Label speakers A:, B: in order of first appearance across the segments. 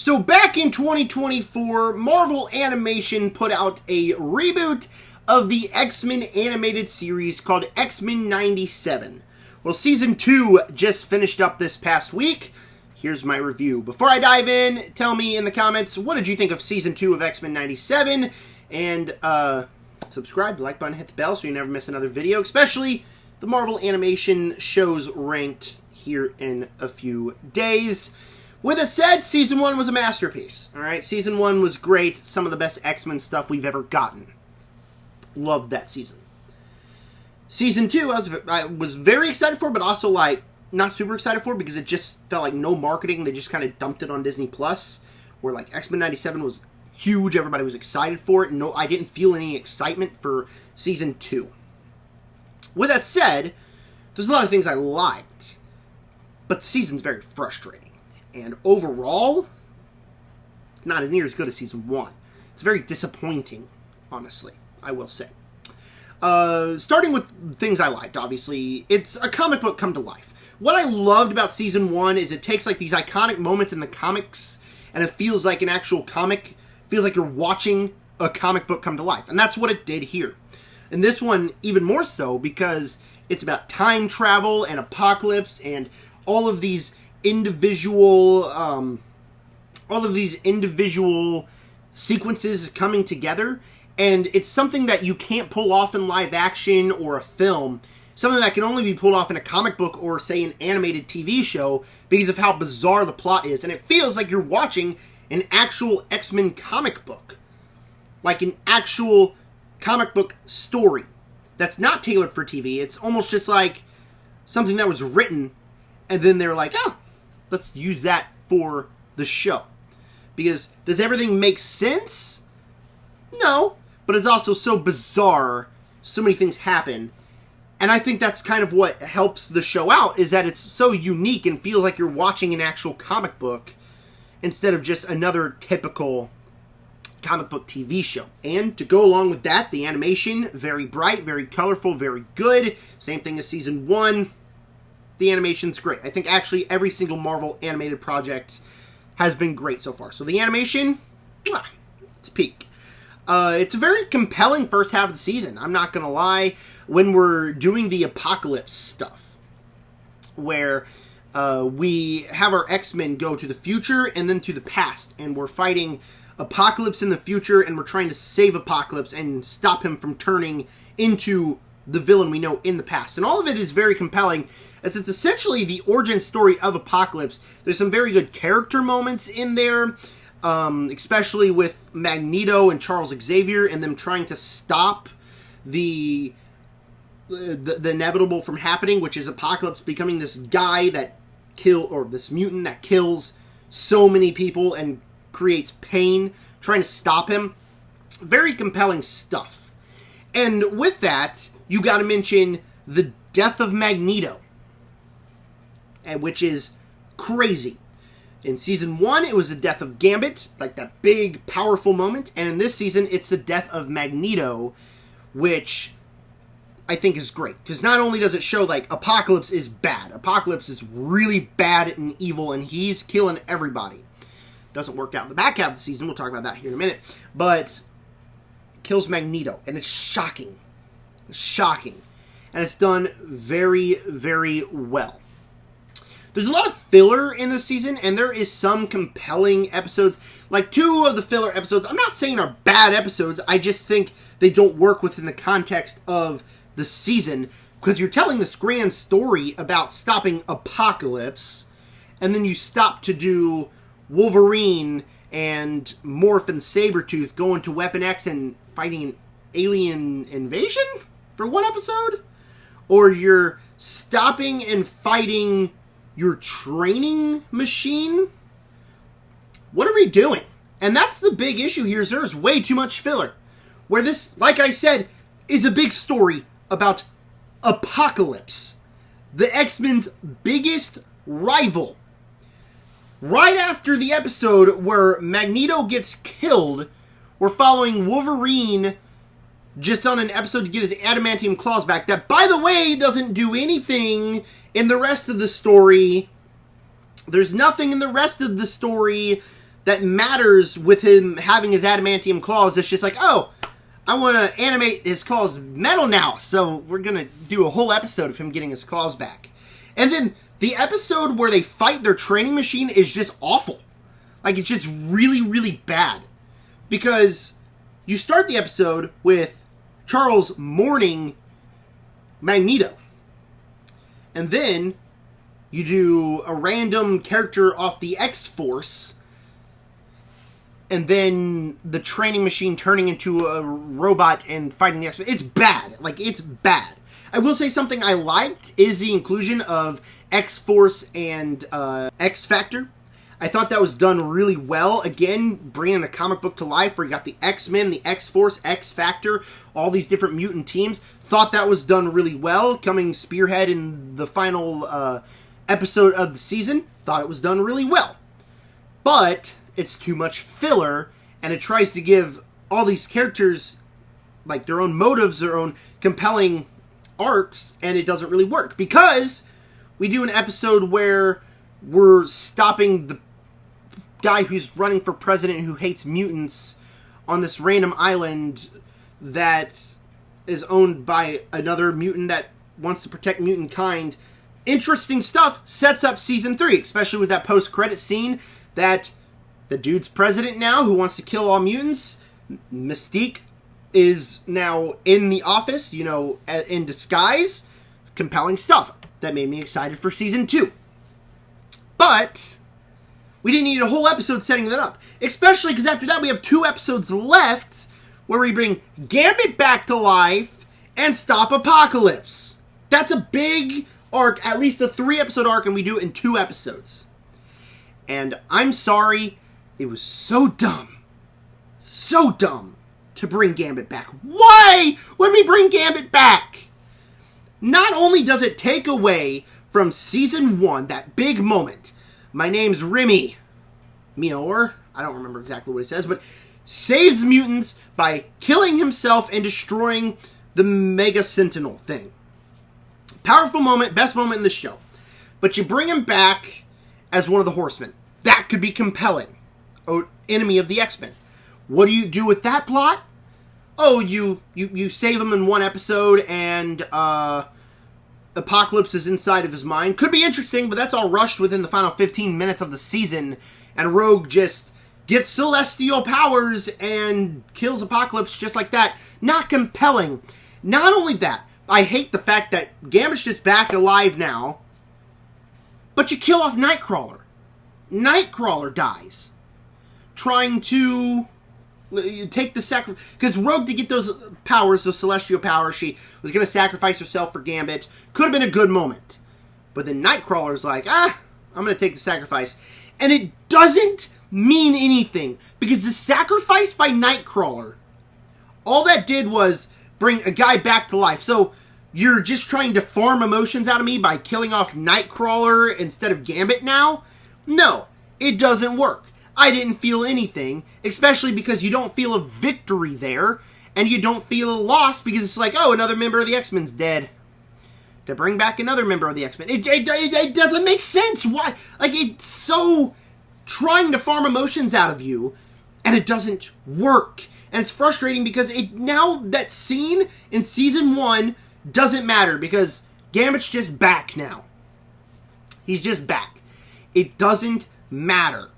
A: So back in 2024, Marvel Animation put out a reboot of the X-Men animated series called X-Men 97. Well, Season 2 just finished up this past week. Here's my review. Before I dive in, tell me in the comments, what did you think of Season 2 of X-Men 97? And subscribe, like button, hit the bell so you never miss another video, especially the Marvel Animation shows ranked here in a few days. With that said, Season 1 was a masterpiece. Alright, Season 1 was great. Some of the best X-Men stuff we've ever gotten. Loved that season. Season 2, I was very excited for, but also, not super excited for, because it just felt like no marketing. They just kind of dumped it on Disney+, where, X-Men 97 was huge. Everybody was excited for it. No, I didn't feel any excitement for Season 2. With that said, there's a lot of things I liked, but the season's very frustrating. And overall, not near as good as Season 1. It's very disappointing, honestly, I will say. Starting with things I liked, obviously, it's a comic book come to life. What I loved about Season 1 is it takes, these iconic moments in the comics, and it feels like an actual comic. It feels like you're watching a comic book come to life. And that's what it did here. And this one, even more so, because it's about time travel and apocalypse and all of these individual sequences coming together, and it's something that you can't pull off in live action or a film, something that can only be pulled off in a comic book or, say, an animated TV show because of how bizarre the plot is, and it feels like you're watching an actual X-Men comic book, like an actual comic book story that's not tailored for TV. It's almost just like something that was written, and then they're like, oh, let's use that for the show. Because does everything make sense? No. But it's also so bizarre. So many things happen. And I think that's kind of what helps the show out, is that it's so unique and feels like you're watching an actual comic book instead of just another typical comic book TV show. And to go along with that, the animation, very bright, very colorful, very good. Same thing as Season 1. The animation's great. I think actually every single Marvel animated project has been great so far. So the animation, it's peak. It's a very compelling first half of the season. I'm not going to lie. When we're doing the apocalypse stuff, where we have our X-Men go to the future and then to the past, and we're fighting Apocalypse in the future, and we're trying to save Apocalypse and stop him from turning into the villain we know in the past. And all of it is very compelling, as it's essentially the origin story of Apocalypse. There's some very good character moments in there, especially with Magneto and Charles Xavier and them trying to stop the inevitable from happening, which is Apocalypse becoming this guy this mutant that kills so many people and creates pain, trying to stop him. Very compelling stuff. And with that, you gotta mention the death of Magneto, which is crazy. In Season 1, it was the death of Gambit, that big, powerful moment. And in this season, it's the death of Magneto, which I think is great. Because not only does it show, Apocalypse is bad. Apocalypse is really bad and evil, and he's killing everybody. Doesn't work out in the back half of the season. We'll talk about that here in a minute. But kills Magneto, and it's shocking. It's shocking. And it's done very, very well. There's a lot of filler in this season, and there is some compelling episodes. 2 of the filler episodes, I'm not saying are bad episodes, I just think they don't work within the context of the season, because you're telling this grand story about stopping Apocalypse, and then you stop to do Wolverine and Morph and Sabretooth going to Weapon X and fighting an alien invasion for one episode? Or you're stopping and fighting your training machine? What are we doing? And that's the big issue here, is there's way too much filler. Where this, like I said, is a big story about Apocalypse, the X-Men's biggest rival. Right after the episode where Magneto gets killed, we're following Wolverine just on an episode to get his adamantium claws back. That, by the way, doesn't do anything in the rest of the story. There's nothing in the rest of the story that matters with him having his adamantium claws. It's just like, oh, I want to animate his claws metal now, so we're going to do a whole episode of him getting his claws back. And then the episode where they fight their training machine is just awful. Like, it's just really, really bad. Because you start the episode with Charles mourning Magneto. And then you do a random character off the X-Force. And then the training machine turning into a robot and fighting the X-Men. It's bad. Like, it's bad. I will say something I liked is the inclusion of X-Force and X-Factor. I thought that was done really well. Again, bringing the comic book to life where you got the X-Men, the X-Force, X-Factor, all these different mutant teams. Thought that was done really well. Coming spearhead in the final episode of the season. Thought it was done really well. But it's too much filler, and it tries to give all these characters like their own motives, their own compelling arcs, and it doesn't really work. Because we do an episode where we're stopping the guy who's running for president who hates mutants on this random island that is owned by another mutant that wants to protect mutant kind. Interesting stuff. Sets up season 3, especially with that post-credit scene that the dude's president now who wants to kill all mutants. Mystique is now in the office, you know, in disguise. Compelling stuff. That made me excited for season 2. But we didn't need a whole episode setting that up. Especially because after that we have 2 episodes left where we bring Gambit back to life and stop Apocalypse. That's a big arc, at least a 3-episode arc, and we do it in 2 episodes. And I'm sorry, it was so dumb to bring Gambit back. Why would we bring Gambit back? Not only does it take away from season 1, that big moment, my name's Remy Mior, I don't remember exactly what it says, but saves mutants by killing himself and destroying the Mega Sentinel thing. Powerful moment, best moment in the show. But you bring him back as one of the Horsemen. That could be compelling. Oh, enemy of the X-Men. What do you do with that plot? Oh, you save him in 1 episode and Apocalypse is inside of his mind. Could be interesting, but that's all rushed within the final 15 minutes of the season, and Rogue just gets celestial powers and kills Apocalypse just like that. Not compelling. Not only that, I hate the fact that Gambit's just back alive now, but you kill off Nightcrawler. Nightcrawler dies. Trying to take the sacrifice, because Rogue, to get those powers, those celestial powers, she was going to sacrifice herself for Gambit. Could have been a good moment. But then Nightcrawler's like, I'm going to take the sacrifice. And it doesn't mean anything, because the sacrifice by Nightcrawler, all that did was bring a guy back to life. So you're just trying to farm emotions out of me by killing off Nightcrawler instead of Gambit now? No, it doesn't work. I didn't feel anything, especially because you don't feel a victory there, and you don't feel a loss because it's like, oh, another member of the X-Men's dead. To bring back another member of the X-Men. It doesn't make sense. Why? Like, it's so trying to farm emotions out of you, and it doesn't work. And it's frustrating because now that scene in season 1 doesn't matter because Gambit's just back now. He's just back. It doesn't matter.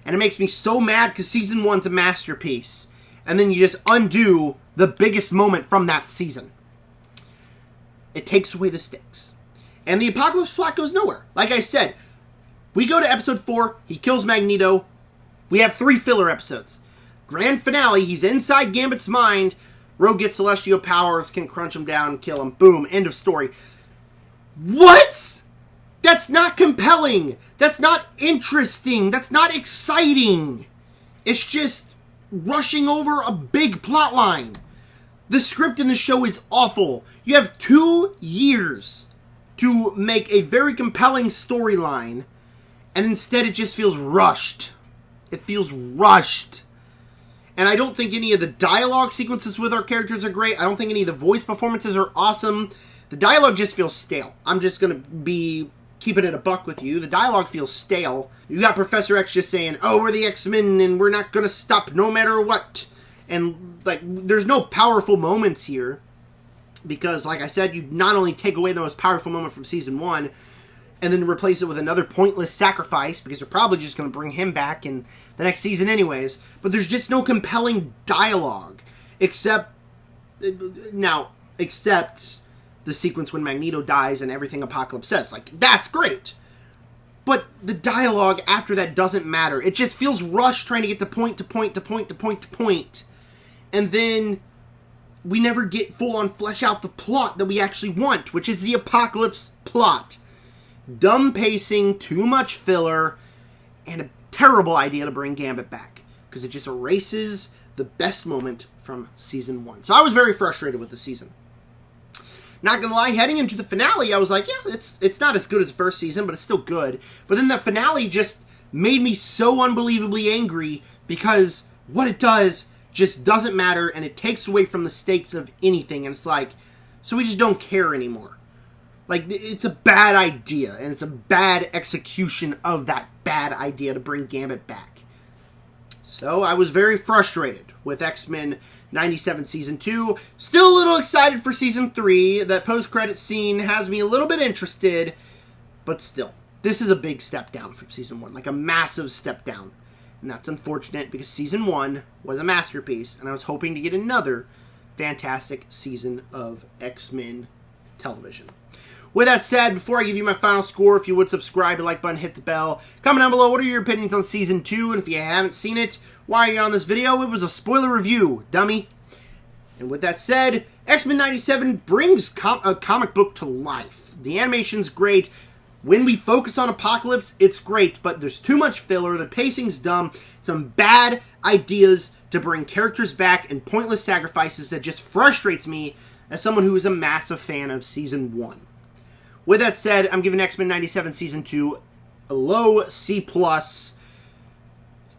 A: And it makes me so mad because season 1's a masterpiece. And then you just undo the biggest moment from that season. It takes away the stakes. And the Apocalypse plot goes nowhere. Like I said, we go to episode 4, he kills Magneto. We have 3 filler episodes. Grand finale, he's inside Gambit's mind. Rogue gets celestial powers, can crunch him down, kill him. Boom, end of story. What? That's not compelling. That's not interesting. That's not exciting. It's just rushing over a big plot line. The script in the show is awful. You have 2 years to make a very compelling storyline, and instead it just feels rushed. It feels rushed. And I don't think any of the dialogue sequences with our characters are great. I don't think any of the voice performances are awesome. The dialogue just feels stale. I'm just going to be keeping it a buck with you, the dialogue feels stale. You got Professor X just saying, oh, we're the X-Men and we're not going to stop no matter what. And, like, there's no powerful moments here. Because, like I said, you not only take away the most powerful moment from Season 1, and then replace it with another pointless sacrifice, because you're probably just going to bring him back in the next season anyways, but there's just no compelling dialogue. Except the sequence when Magneto dies and everything Apocalypse says. Like, that's great. But the dialogue after that doesn't matter. It just feels rushed trying to get to point to point to point to point to point. And then we never get full-on flesh out the plot that we actually want, which is the Apocalypse plot. Dumb pacing, too much filler, and a terrible idea to bring Gambit back. Because it just erases the best moment from Season 1. So I was very frustrated with the season. Not gonna lie, heading into the finale, I was like, yeah, it's not as good as the first season, but it's still good. But then the finale just made me so unbelievably angry, because what it does just doesn't matter, and it takes away from the stakes of anything, and it's like, so we just don't care anymore. Like, it's a bad idea, and it's a bad execution of that bad idea to bring Gambit back. So I was very frustrated with X-Men 97 Season 2. Still a little excited for Season 3. That post-credit scene has me a little bit interested, but still. This is a big step down from Season 1, like a massive step down. And that's unfortunate because Season 1 was a masterpiece, and I was hoping to get another fantastic season of X-Men television. With that said, before I give you my final score, if you would subscribe, like button, hit the bell. Comment down below, what are your opinions on Season 2? And if you haven't seen it, why are you on this video? It was a spoiler review, dummy. And with that said, X-Men 97 brings a comic book to life. The animation's great. When we focus on Apocalypse, it's great, but there's too much filler, the pacing's dumb, some bad ideas to bring characters back, and pointless sacrifices that just frustrates me as someone who is a massive fan of Season 1. With that said, I'm giving X-Men 97 Season 2 a low C+.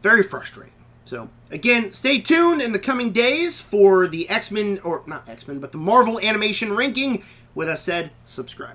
A: Very frustrating. So, again, stay tuned in the coming days for the X-Men, or not X-Men, but the Marvel Animation ranking. With that said, subscribe.